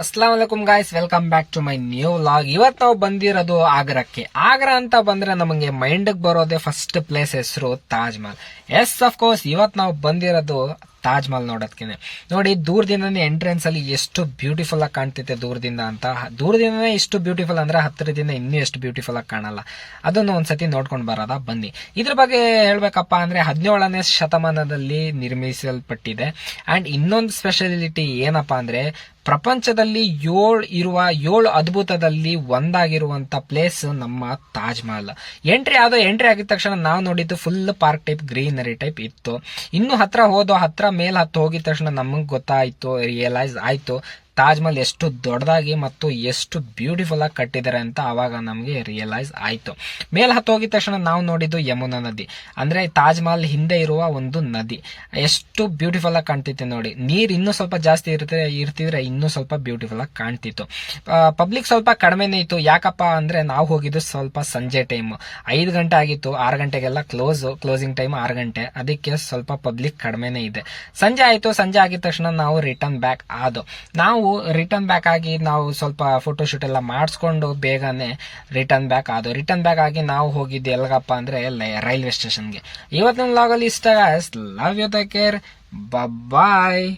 ಅಸ್ಲಾಂ ವಲೈಕುಂ guys, welcome back to my new vlog. ಇವತ್ತು ನಾವು ಬಂದಿರೋದು ಆಗ್ರಾಕ್ಕೆ. ಆಗ್ರಾ ಅಂತ ಬಂದ್ರೆ ನಮಗೆ ಮೈಂಡ್ ಬರೋದೇ ಫಸ್ಟ್ ಪ್ಲೇಸ್ ಹೆಸರು Taj Mahal. Yes of course, ಇವತ್ತು ನಾವು ಬಂದಿರೋದು ತಾಜ್ ಮಹಲ್ ನೋಡೋದಕ್ಕೆ. ನೋಡಿ, ದೂರದಿಂದನೇ ಎಂಟ್ರೆನ್ಸ್ ಅಲ್ಲಿ ಎಷ್ಟು ಬ್ಯೂಟಿಫುಲ್ ಆಗಿ ಕಾಣ್ತೈತೆ ದೂರದಿಂದ ಅಂತ. ದೂರದಿಂದನೇ ಇಷ್ಟು ಬ್ಯೂಟಿಫುಲ್ ಅಂದ್ರೆ ಹತ್ತಿರದಿಂದ ಇನ್ನೂ ಎಷ್ಟು ಬ್ಯೂಟಿಫುಲ್ ಆಗಿ ಕಾಣಲ್ಲ. ಅದನ್ನು ಒಂದ್ಸತಿ ನೋಡ್ಕೊಂಡು ಬರೋದ ಬನ್ನಿ. ಇದ್ರ ಬಗ್ಗೆ ಹೇಳ್ಬೇಕಪ್ಪ ಅಂದ್ರೆ 17ನೇ ಶತಮಾನದಲ್ಲಿ ನಿರ್ಮಿಸಲ್ಪಟ್ಟಿದೆ. ಅಂಡ್ ಇನ್ನೊಂದು ಸ್ಪೆಷಾಲಿಟಿ ಏನಪ್ಪಾ ಅಂದ್ರೆ, ಪ್ರಪಂಚದಲ್ಲಿ ಏಳು ಅದ್ಭುತದಲ್ಲಿ ಒಂದಾಗಿರುವಂತ ಪ್ಲೇಸ್ ನಮ್ಮ ತಾಜ್ ಮಹಲ್. ಎಂಟ್ರಿ ಆಗಿದ ತಕ್ಷಣ ನಾವು ನೋಡಿದ್ದು full park type, greenery type ಇತ್ತು. ಇನ್ನು ಹತ್ರ ಮೇಲ್ ಹತ್ತು ಹೋಗಿದ ತಕ್ಷಣ ನಮಗ್ ಗೊತ್ತಾಯ್ತು, ರಿಯಲೈಸ್ ಆಯ್ತು ತಾಜ್ ಮಹಲ್ ಎಷ್ಟು ದೊಡ್ಡದಾಗಿ ಮತ್ತು ಎಷ್ಟು ಬ್ಯೂಟಿಫುಲ್ ಆಗಿ ಕಟ್ಟಿದ್ದಾರೆ ಅಂತ. ಅವಾಗ ನಮಗೆ ರಿಯಲೈಸ್ ಆಯ್ತು. ಮೇಲ್ ಹತ್ತು ಹೋಗಿದ ತಕ್ಷಣ ನಾವು ನೋಡಿದ್ದು ಯಮುನಾ ನದಿ, ಅಂದ್ರೆ ತಾಜ್ ಮಹಲ್ ಹಿಂದೆ ಇರುವ ಒಂದು ನದಿ. ಎಷ್ಟು ಬ್ಯೂಟಿಫುಲ್ ಆಗಿ ಕಾಣ್ತಿತ್ತು ನೋಡಿ. ನೀರ್ ಇನ್ನೂ ಸ್ವಲ್ಪ ಜಾಸ್ತಿ ಇರ್ತಿದ್ರೆ ಇನ್ನೂ ಸ್ವಲ್ಪ ಬ್ಯೂಟಿಫುಲ್ ಆಗಿ ಕಾಣ್ತಿತ್ತು. ಪಬ್ಲಿಕ್ ಸ್ವಲ್ಪ ಕಡಿಮೆನೇ ಇತ್ತು. ಯಾಕಪ್ಪ ಅಂದ್ರೆ ನಾವು ಹೋಗಿದ್ದು ಸ್ವಲ್ಪ ಸಂಜೆ ಟೈಮ್, 5 ಗಂಟೆ ಆಗಿತ್ತು. 6 ಗಂಟೆಗೆಲ್ಲ ಕ್ಲೋಸಿಂಗ್ ಟೈಮ್ 6 ಗಂಟೆ. ಅದಕ್ಕೆ ಸ್ವಲ್ಪ ಪಬ್ಲಿಕ್ ಕಡಿಮೆನೇ ಇದೆ. ಸಂಜೆ ಆಯ್ತು. ಸಂಜೆ ಆಗಿದ ತಕ್ಷಣ ನಾವು ರಿಟರ್ನ್ ಬ್ಯಾಕ್ ಆಗಿ ನಾವು ಸ್ವಲ್ಪ ಫೋಟೋಶೂಟ್ ಎಲ್ಲ ಮಾಡಿಸ್ಕೊಂಡು ಬೇಗನೆ ರಿಟರ್ನ್ ಬ್ಯಾಕ್ ಆಗಿ ನಾವು ಹೋಗಿದ್ದು ಎಲ್ಗಪ್ಪ ಅಂದ್ರೆ ರೈಲ್ವೆ ಸ್ಟೇಷನ್ಗೆ. ಇವತ್ತಿನ ವ್ಲಾಗ್ ಅಲ್ಲಿ ಇಷ್ಟ. Love you, take care, bye.